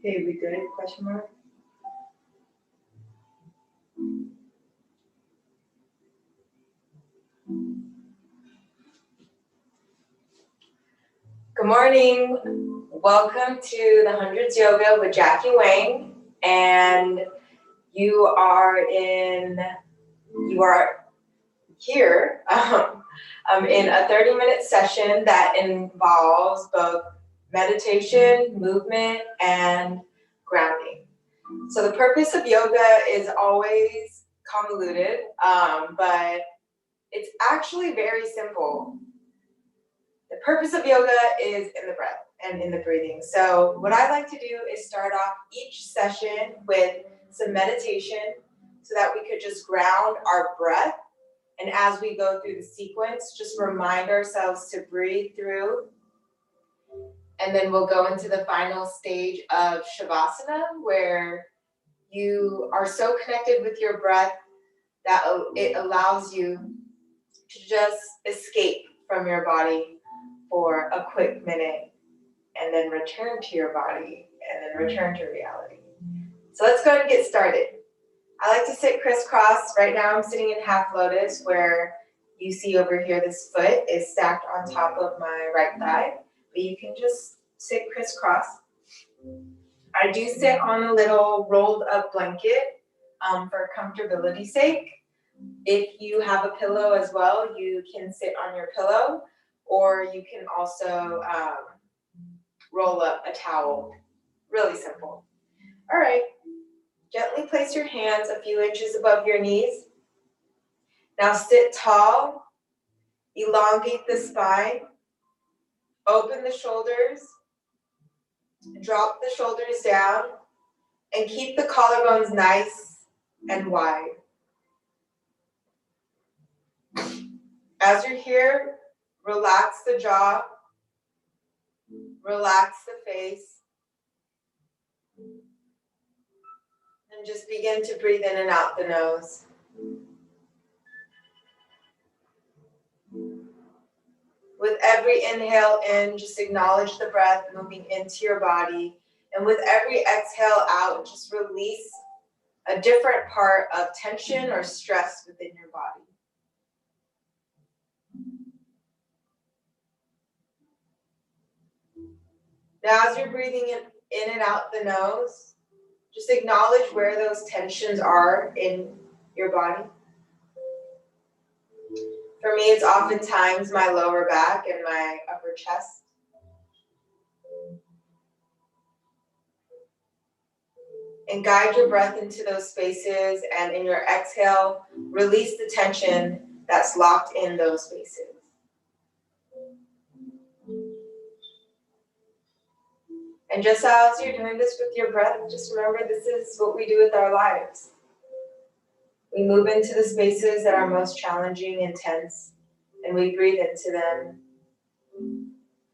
Hey, we good? Question mark. Good morning. Welcome to the Hundreds Yoga with Jackie Whang, and you are here in a 30-minute session that involves both meditation, movement, and grounding. So the purpose of yoga is always convoluted, but it's actually very simple. The purpose of yoga is in the breath and in the breathing. So what I like to do is start off each session with some meditation so that we could just ground our breath. And as we go through the sequence, just remind ourselves to breathe through. And then we'll go into the final stage of shavasana, where you are so connected with your breath that it allows you to just escape from your body for a quick minute and then return to your body and then return to reality. So let's go ahead and get started. I like to sit crisscross. Right now I'm sitting in half lotus, where you see over here this foot is stacked on top of my right thigh, but you can just sit crisscross. I do sit on a little rolled up blanket for comfortability's sake. If you have a pillow as well, you can sit on your pillow, or you can also roll up a towel. Really simple. All right. Gently place your hands a few inches above your knees. Now sit tall, elongate the spine, open the shoulders, drop the shoulders down, and keep the collarbones nice and wide. As you're here, relax the jaw, relax the face, and just begin to breathe in and out the nose. With every inhale in, just acknowledge the breath moving into your body. And with every exhale out, just release a different part of tension or stress within your body. Now, as you're breathing in and out the nose, just acknowledge where those tensions are in your body. For me, it's oftentimes my lower back and my upper chest. And guide your breath into those spaces, and in your exhale, release the tension that's locked in those spaces. And just as you're doing this with your breath, just remember this is what we do with our lives. We move into the spaces that are most challenging and tense, and we breathe into them.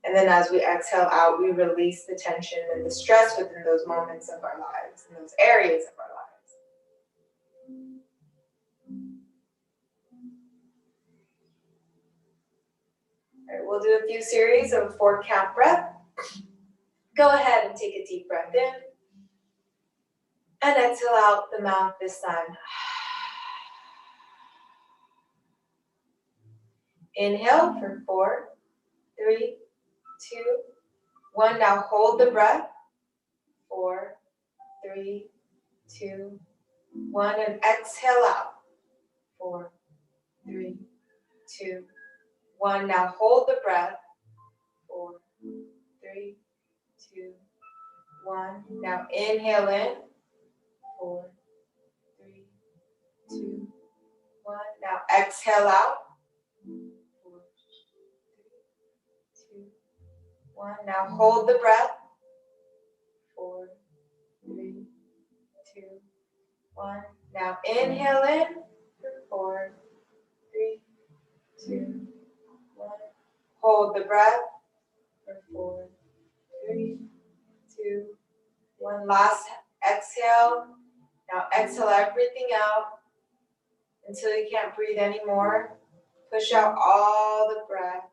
And then as we exhale out, we release the tension and the stress within those moments of our lives, in those areas of our lives. All right, we'll do a few series of 4-count breath. Go ahead and take a deep breath in. And exhale out the mouth this time. Inhale for 4, 3, 2, 1. Now hold the breath. 4, 3, 2, 1. And exhale out. 4, 3, 2, 1. Now hold the breath. 4, 3, 2, 1. Now inhale in. 4, 3, 2, Exhale out. 4, 3, 2, 1. Now hold the breath. 4, 3, 2, 1. Now inhale in. 4, 3, 2, 1. Hold the breath. 4, 3, 2, 1. Last exhale. Now exhale everything out until you can't breathe anymore. Push out all the breath.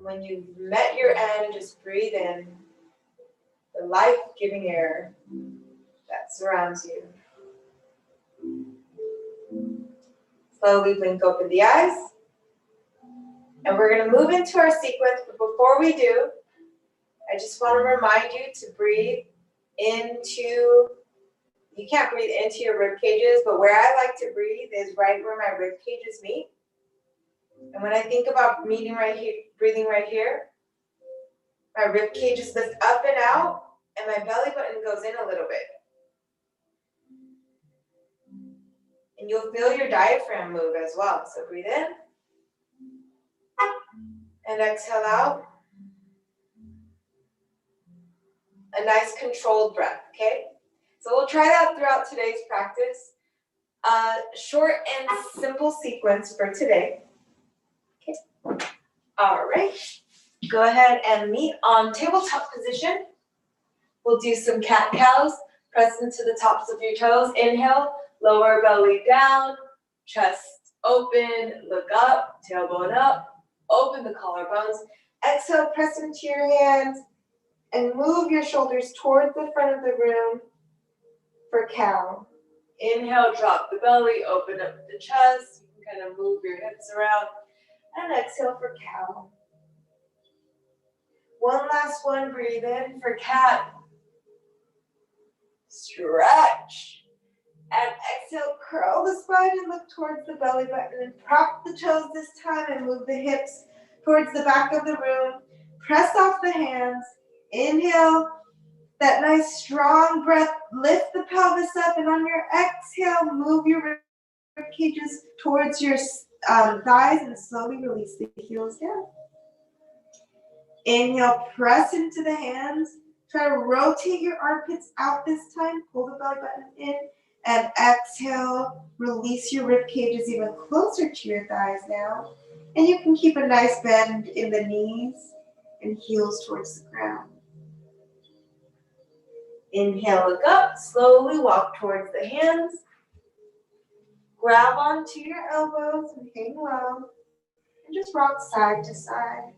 When you've met your end, just breathe in the life-giving air that surrounds you. Slowly blink open the eyes. And we're going to move into our sequence, but before we do, I just want to remind you to breathe into, you can't breathe into your rib cages, but where I like to breathe is right where my rib cages meet. And when I think about breathing right here, my rib cages lift up and out, and my belly button goes in a little bit. And you'll feel your diaphragm move as well. So breathe in. And exhale out. A nice controlled breath, okay? So we'll try that throughout today's practice. Short and simple sequence for today. Okay. All right. Go ahead and meet on tabletop position. We'll do some cat-cows. Press into the tops of your toes. Inhale, lower belly down, chest open, look up, tailbone up, open the collarbones. Exhale, press into your hands and move your shoulders toward the front of the room for cow. Inhale, drop the belly, open up the chest. You can kind of move your hips around. And exhale for cow. One last one, breathe in for cat. Stretch. And exhale, curl the spine and look towards the belly button. And prop the toes this time and move the hips towards the back of the room. Press off the hands. Inhale, that nice strong breath. Lift the pelvis up, and on your exhale, move your rib cages towards your thighs and slowly release the heels down. Inhale, press into the hands. Try to rotate your armpits out this time. Pull the belly button in. And exhale, release your rib cages even closer to your thighs now. And you can keep a nice bend in the knees and heels towards the ground. Inhale, look up. Slowly walk towards the hands. Grab onto your elbows and hang low. And just rock side to side.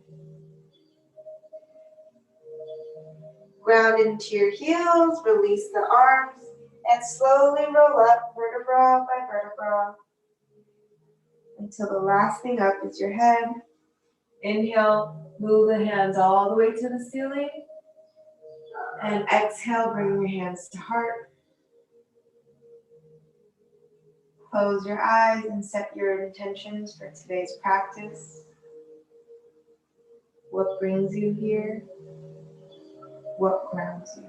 Ground into your heels, release the arms, and slowly roll up vertebra by vertebra until the last thing up is your head. Inhale, move the hands all the way to the ceiling. And exhale, bring your hands to heart. Close your eyes and set your intentions for today's practice. What brings you here? What grounds you?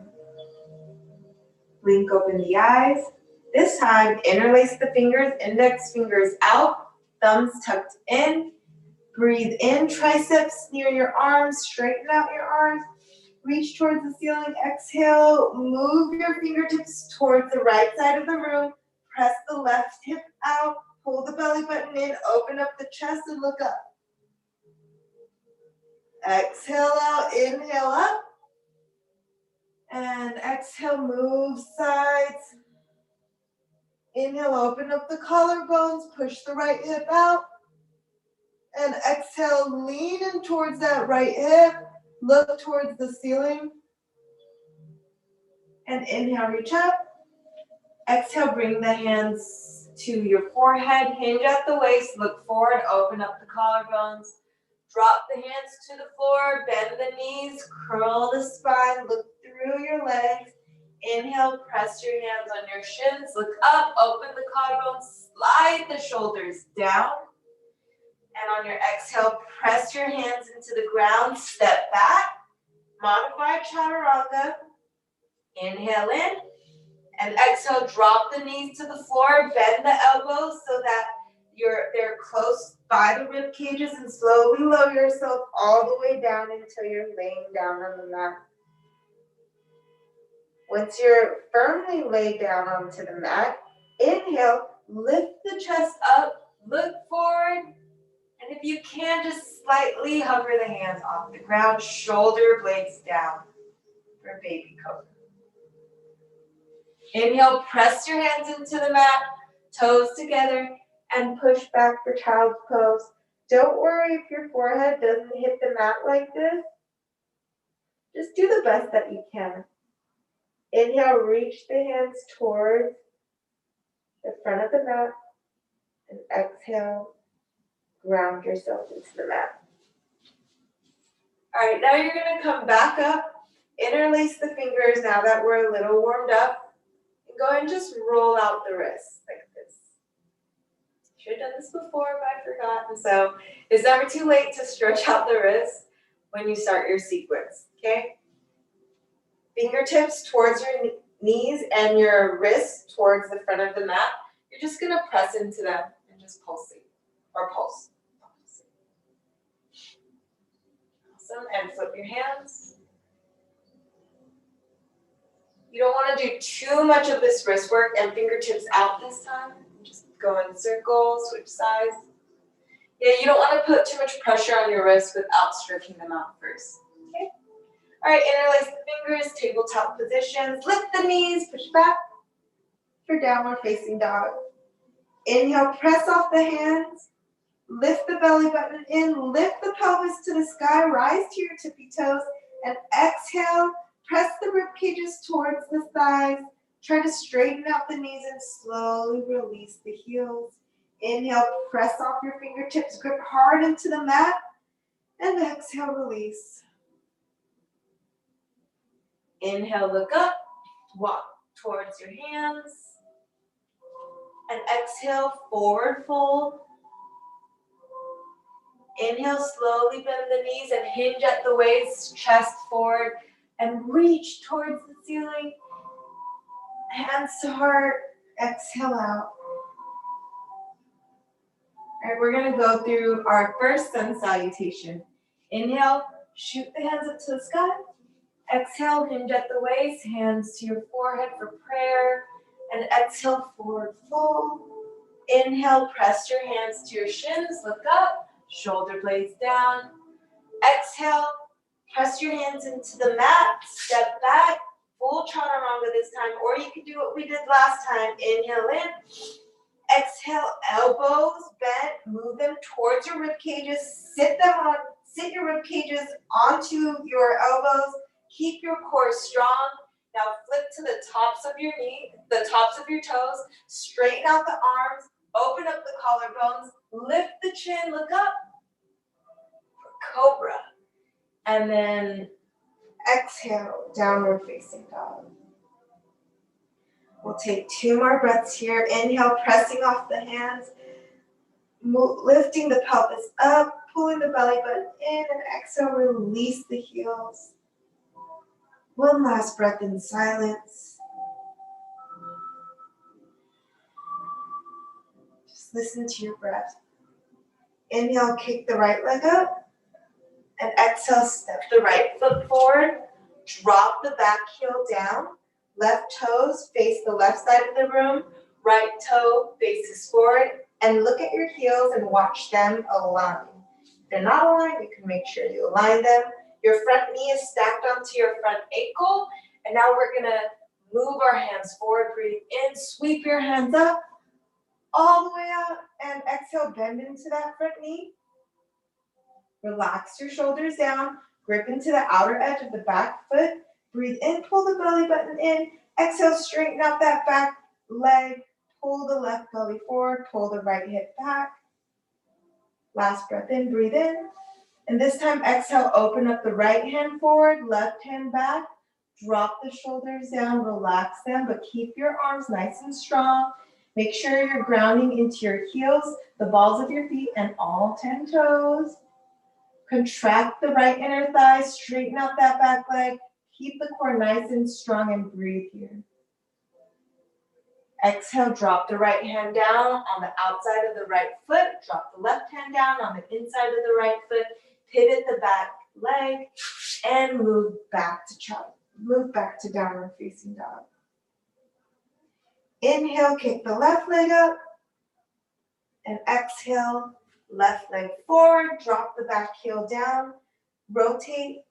Blink open the eyes. This time, interlace the fingers, index fingers out, thumbs tucked in. Breathe in, triceps near your arms, straighten out your arms. Reach towards the ceiling, exhale, move your fingertips towards the right side of the room. Press the left hip out, pull the belly button in, open up the chest and look up. Exhale out, inhale up. And exhale, move sides. Inhale, open up the collarbones, push the right hip out. And exhale, lean in towards that right hip. Look towards the ceiling. And inhale, reach up. Exhale, bring the hands to your forehead. Hinge at the waist, look forward, open up the collarbones. Drop the hands to the floor, bend the knees, curl the spine, look through your legs. Inhale, press your hands on your shins, look up, open the collarbones, slide the shoulders down. And on your exhale, press your hands into the ground, step back, modified chaturanga. Inhale in, and exhale, drop the knees to the floor, bend the elbows so that They're close by the rib cages, and slowly lower yourself all the way down until you're laying down on the mat. Once you're firmly laid down onto the mat, inhale, lift the chest up, look forward, and if you can, just slightly hover the hands off the ground, shoulder blades down for baby cobra. Inhale, press your hands into the mat, toes together, and push back for child's pose. Don't worry if your forehead doesn't hit the mat like this. Just do the best that you can. Inhale, reach the hands towards the front of the mat, and exhale, ground yourself into the mat. All right, now you're gonna come back up, interlace the fingers now that we're a little warmed up, and go ahead and just roll out the wrists like this. Should have done this before, but I forgot. And so it's never too late to stretch out the wrists when you start your sequence, okay? Fingertips towards your knees and your wrists towards the front of the mat. You're just gonna press into them and just pulsate, or pulse. Awesome, and flip your hands. You don't wanna do too much of this wrist work and fingertips out this time. Just go in circles, switch sides. Yeah, you don't wanna put too much pressure on your wrists without stretching them out first, okay? All right, interlace the fingers, tabletop positions, lift the knees, push back for downward facing dog. Inhale, press off the hands, lift the belly button in, lift the pelvis to the sky, rise to your tippy toes, and exhale, press the rib cages towards the thighs. Try to straighten out the knees and slowly release the heels. Inhale, press off your fingertips, grip hard into the mat, and exhale, release. Inhale, look up, walk towards your hands, and exhale, forward fold. Inhale, slowly bend the knees and hinge at the waist, chest forward, and reach towards the ceiling. Hands to heart, exhale out. All right, we're gonna go through our first sun salutation. Inhale, shoot the hands up to the sky. Exhale, hinge at the waist, hands to your forehead for prayer. And exhale, forward fold. Inhale, press your hands to your shins, look up, shoulder blades down. Exhale, press your hands into the mat, step back, full chaturanga this time, or you can do what we did last time. Inhale in, exhale, elbows bent, move them towards your rib cages, sit your rib cages onto your elbows, keep your core strong. Now flip to the tops of your knees, the tops of your toes, straighten out the arms, open up the collarbones, lift the chin, look up for cobra. And then exhale, downward facing dog. We'll take 2 more breaths here. Inhale, pressing off the hands, lifting the pelvis up, pulling the belly button in, and exhale, release the heels. One last breath in silence. Just listen to your breath. Inhale, kick the right leg up, and exhale, step the right foot forward, drop the back heel down, left toes face the left side of the room, right toe faces forward, and look at your heels and watch them align. If they're not aligned, you can make sure you align them. Your front knee is stacked onto your front ankle, and now we're gonna move our hands forward, breathe in, sweep your hands up, all the way out, and exhale, bend into that front knee. Relax your shoulders down, grip into the outer edge of the back foot, breathe in, pull the belly button in, exhale, straighten out that back leg, pull the left belly forward, pull the right hip back. Last breath in, breathe in. And this time, exhale, open up the right hand forward, left hand back, drop the shoulders down, relax them, but keep your arms nice and strong. Make sure you're grounding into your heels, the balls of your feet, and all 10 toes. Contract the right inner thigh, straighten out that back leg, keep the core nice and strong, and breathe here. Exhale, drop the right hand down on the outside of the right foot. Drop the left hand down on the inside of the right foot. Pivot the back leg and move back to downward facing dog. Inhale, kick the left leg up. And exhale, left leg forward. Drop the back heel down. Rotate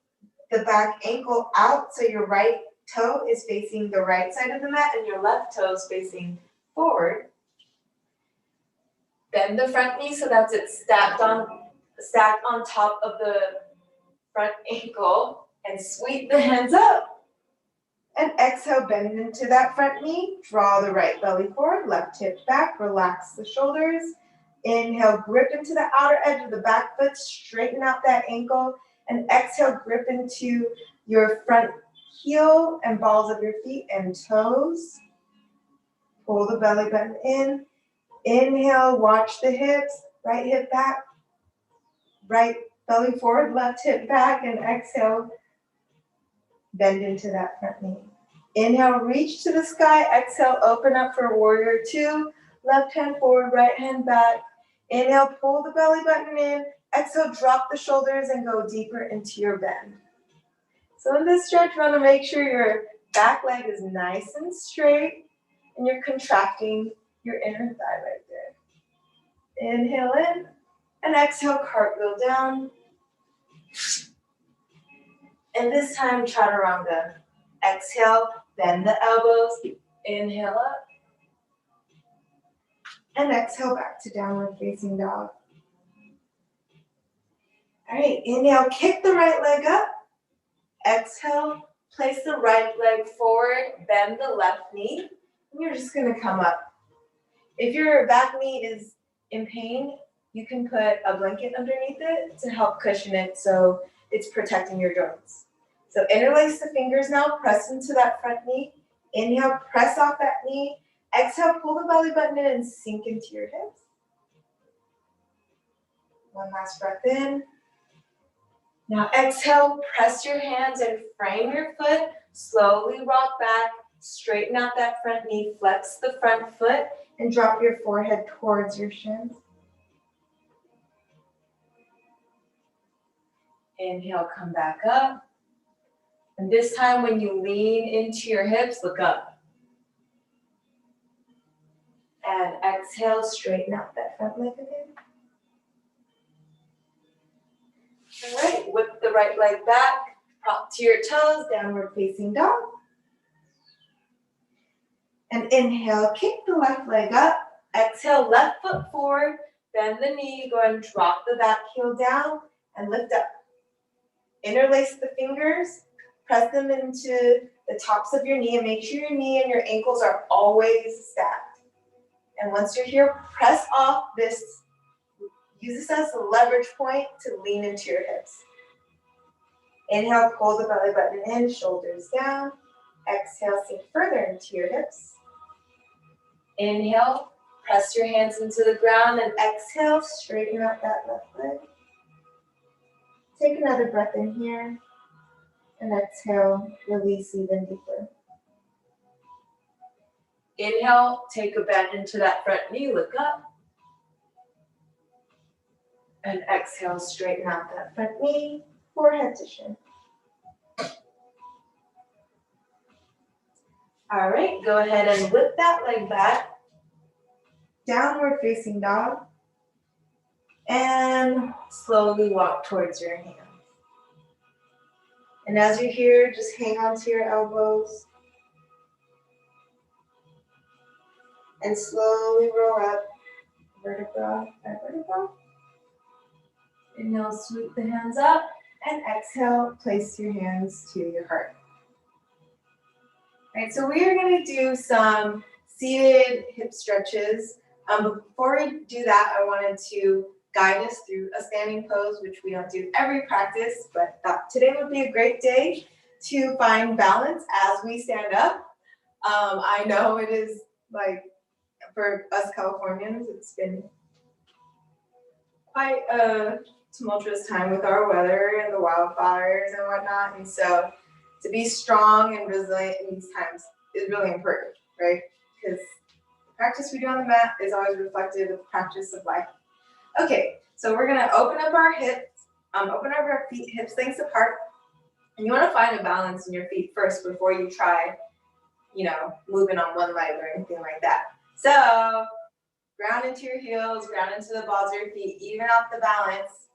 the back ankle out so your right toe is facing the right side of the mat and your left toe is facing forward. Bend the front knee so that it's stacked on top of the front ankle, and sweep the hands up. And exhale, bend into that front knee. Draw the right belly forward, left hip back, relax the shoulders. Inhale, grip into the outer edge of the back foot, straighten out that ankle, and exhale, grip into your front heel and balls of your feet and toes. Pull the belly button in. Inhale, watch the hips, right hip back, right belly forward, left hip back, and exhale, bend into that front knee. Inhale, reach to the sky. Exhale, open up for warrior two. Left hand forward, right hand back. Inhale, pull the belly button in. Exhale, drop the shoulders and go deeper into your bend. So in this stretch, you want to make sure your back leg is nice and straight and you're contracting your inner thigh right there. Inhale in and exhale, cartwheel down. And this time, chaturanga. Exhale, bend the elbows. Inhale up. And exhale back to downward facing dog. All right, inhale, kick the right leg up. Exhale, place the right leg forward, bend the left knee, and you're just gonna come up. If your back knee is in pain, you can put a blanket underneath it to help cushion it so it's protecting your joints. So interlace the fingers now, press into that front knee. Inhale, press off that knee. Exhale, pull the belly button in and sink into your hips. One last breath in. Now exhale, press your hands and frame your foot. Slowly rock back, straighten out that front knee, flex the front foot, and drop your forehead towards your shins. Inhale, come back up. And this time when you lean into your hips, look up. And exhale, straighten out that front leg again. All right, whip the right leg back, prop to your toes, downward facing dog. And inhale, kick the left leg up. Exhale, left foot forward, bend the knee, go ahead and drop the back heel down and lift up. Interlace the fingers, press them into the tops of your knee and make sure your knee and your ankles are always stacked. And once you're here, press off this. Use this as a leverage point to lean into your hips. Inhale, pull the belly button in, shoulders down. Exhale, sink further into your hips. Inhale, press your hands into the ground, and exhale, straighten out that left leg. Take another breath in here, and exhale, release even deeper. Inhale, take a bend into that front knee, look up. And exhale, straighten out that front knee, forehead to shin. All right, go ahead and whip that leg back. Downward facing dog. And slowly walk towards your hands. And as you're here, just hang on to your elbows. And slowly roll up, vertebra by vertebra. Inhale, sweep the hands up, and exhale, place your hands to your heart. All right, so we are going to do some seated hip stretches. But before we do that, I wanted to guide us through a standing pose, which we don't do every practice, but thought today would be a great day to find balance as we stand up. I know it is like, for us Californians, it's been quite a tumultuous time with our weather and the wildfires and whatnot. And so to be strong and resilient in these times is really important, right? Because Practice we do on the mat is always reflective of the practice of life. Okay, so we're gonna open up our hips, open up our feet, hips lengths apart. And you wanna find a balance in your feet first before you try, moving on one leg or anything like that. So ground into your heels, ground into the balls of your feet, even out the balance,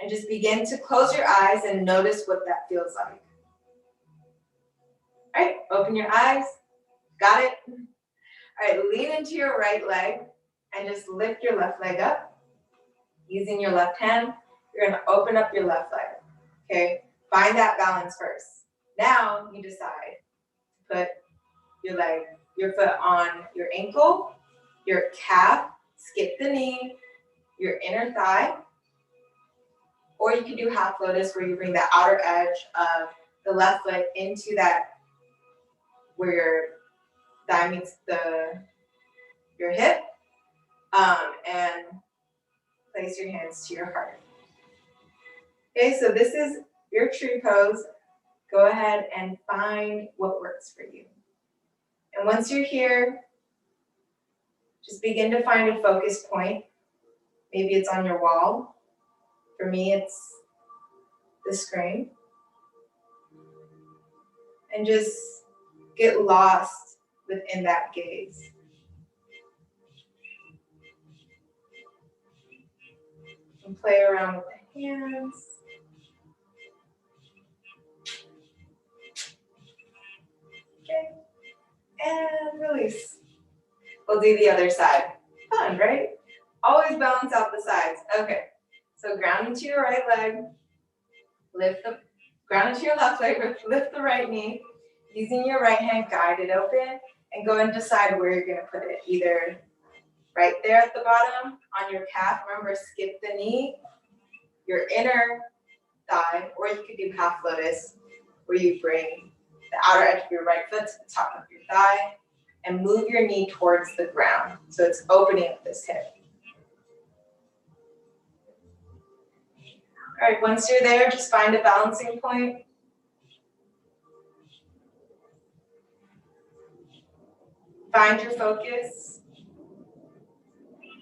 and just begin to close your eyes and notice what that feels like. All right, open your eyes. Got it? All right, lean into your right leg and just lift your left leg up. Using your left hand, you're gonna open up your left leg, okay? Find that balance first. Now you decide to put your foot on your ankle, your calf, skip the knee, your inner thigh, or you can do half lotus where you bring the outer edge of the left foot into that where your thigh meets your hip, and place your hands to your heart. Okay, so this is your tree pose. Go ahead and find what works for you. And once you're here, just begin to find a focus point. Maybe it's on your wall. For me, it's the screen. And just get lost within that gaze. And play around with the hands. Okay. And release. We'll do the other side. Fun, right? Always balance out the sides. Okay. So ground into your right leg. Ground into your left leg. Lift the right knee. Using your right hand, guide it open. And go and decide where you're going to put it. Either right there at the bottom on your calf. Remember, skip the knee. Your inner thigh. Or you could do half lotus where you bring the outer edge of your right foot to the top of your thigh and move your knee towards the ground. So it's opening up this hip. All right, once you're there, just find a balancing point. Find your focus.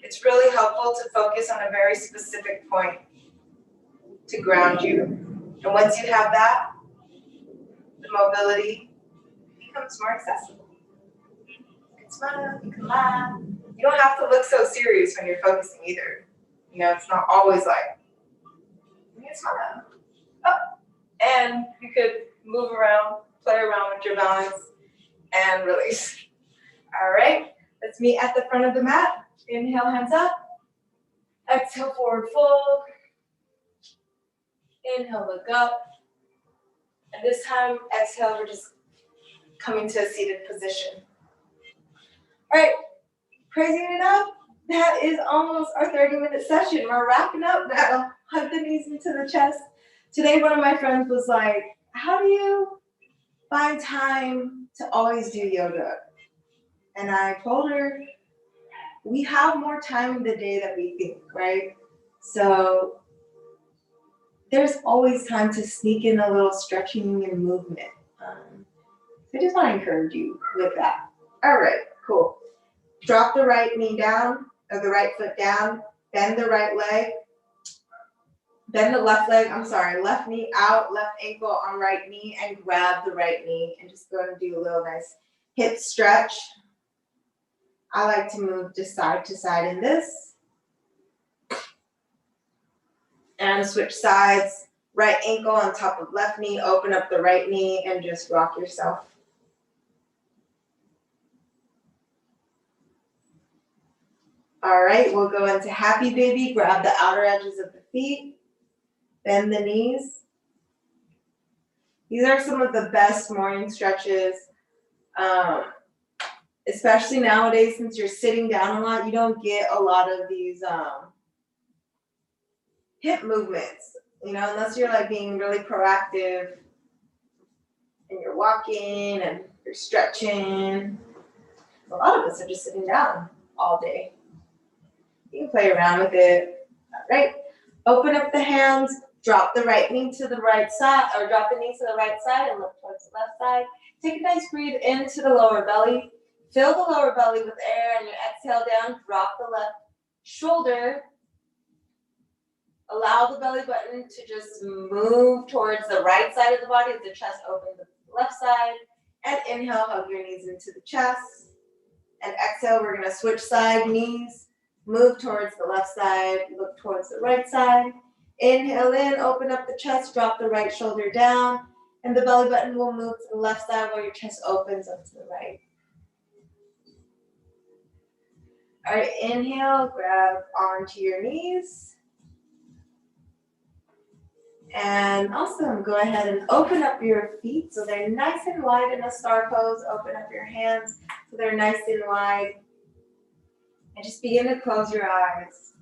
It's really helpful to focus on a very specific point to ground you. And once you have that, the mobility becomes more accessible. You can smile, you can laugh. You don't have to look so serious when you're focusing either. It's not always like, you can smile. Oh. And you could move around, play around with your balance, and release. All right, let's meet at the front of the mat. Inhale, hands up. Exhale, forward fold. Inhale, look up. And this time, exhale, we're just coming to a seated position. All right, crazy enough, that is almost our 30-minute session. We're wrapping up now. Hug the knees into the chest. Today, one of my friends was like, how do you find time to always do yoga? And I told her, we have more time in the day than we think, right? So there's always time to sneak in a little stretching and movement. So I just want to encourage you with that. All right, cool. Drop the right knee down, or the right foot down, bend the right leg, bend the left knee out, left ankle on right knee, and grab the right knee, and just go and do a little nice hip stretch. I like to move just side to side in this. And switch sides, right ankle on top of left knee, open up the right knee, and just rock yourself. All right, we'll go into happy baby. Grab the outer edges of the feet, bend the knees. These are some of the best morning stretches. Especially nowadays, since you're sitting down a lot, you don't get a lot of these hip movements, unless you're like being really proactive and you're walking and you're stretching. A lot of us are just sitting down all day. You can play around with it. All right. Open up the hands, drop the right knee to the right side, or drop the knee to the right side and look towards the left side. Take a nice breathe into the lower belly. Fill the lower belly with air, and you exhale down, drop the left shoulder. Allow the belly button to just move towards the right side of the body as the chest opens to the left side. And inhale, hug your knees into the chest. And exhale, we're gonna switch side, knees, move towards the left side, look towards the right side. Inhale in, open up the chest, drop the right shoulder down, and the belly button will move to the left side while your chest opens up to the right. All right, inhale, grab onto your knees. And awesome, go ahead and open up your feet so they're nice and wide in a star pose. Open up your hands so they're nice and wide. And just begin to close your eyes.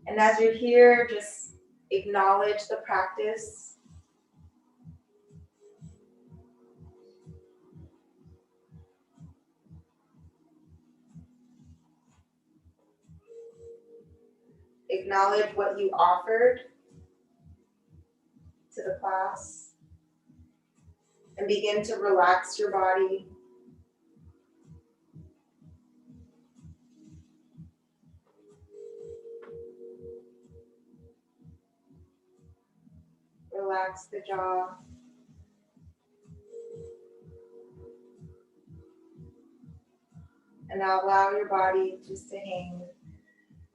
And as you're here, just acknowledge the practice. Acknowledge what you offered to the class. And begin to relax your body. Relax the jaw. And now allow your body just to hang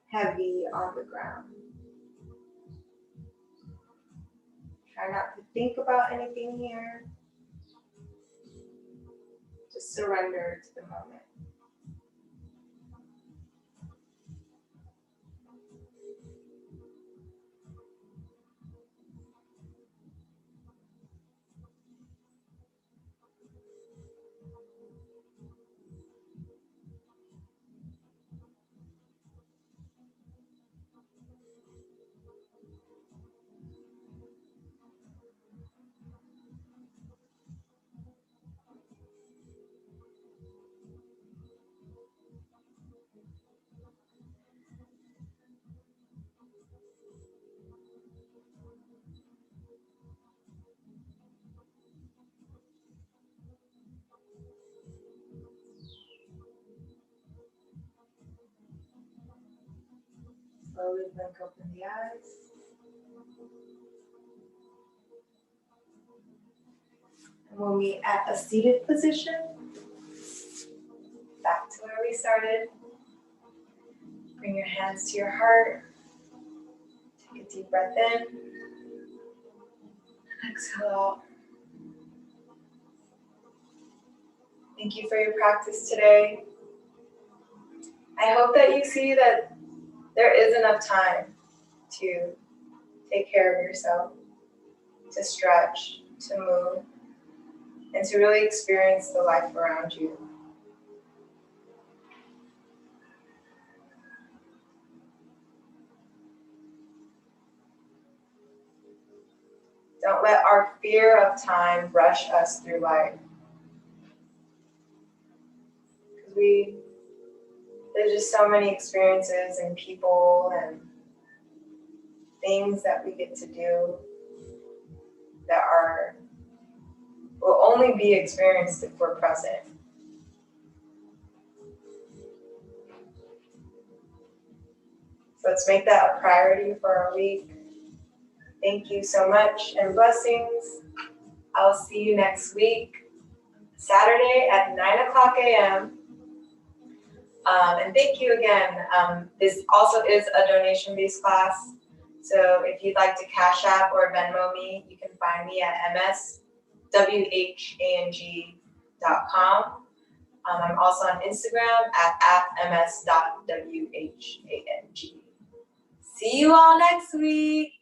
heavy on the ground. Try not to think about anything here. Just surrender to the moment. Slowly blink open the eyes. And we'll meet at a seated position. Back to where we started. Bring your hands to your heart. Take a deep breath in. Exhale out. Thank you for your practice today. I hope that you see that there is enough time to take care of yourself, to stretch, to move, and to really experience the life around you. Don't let our fear of time rush us through life. Because there's just so many experiences and people and things that we get to do that will only be experienced if we're present. So let's make that a priority for our week. Thank you so much and blessings. I'll see you next week, Saturday at 9:00 a.m. And thank you again. This also is a donation-based class. So if you'd like to Cash App or Venmo me, you can find me at mswhang.com. I'm also on Instagram at ms.whang. See you all next week.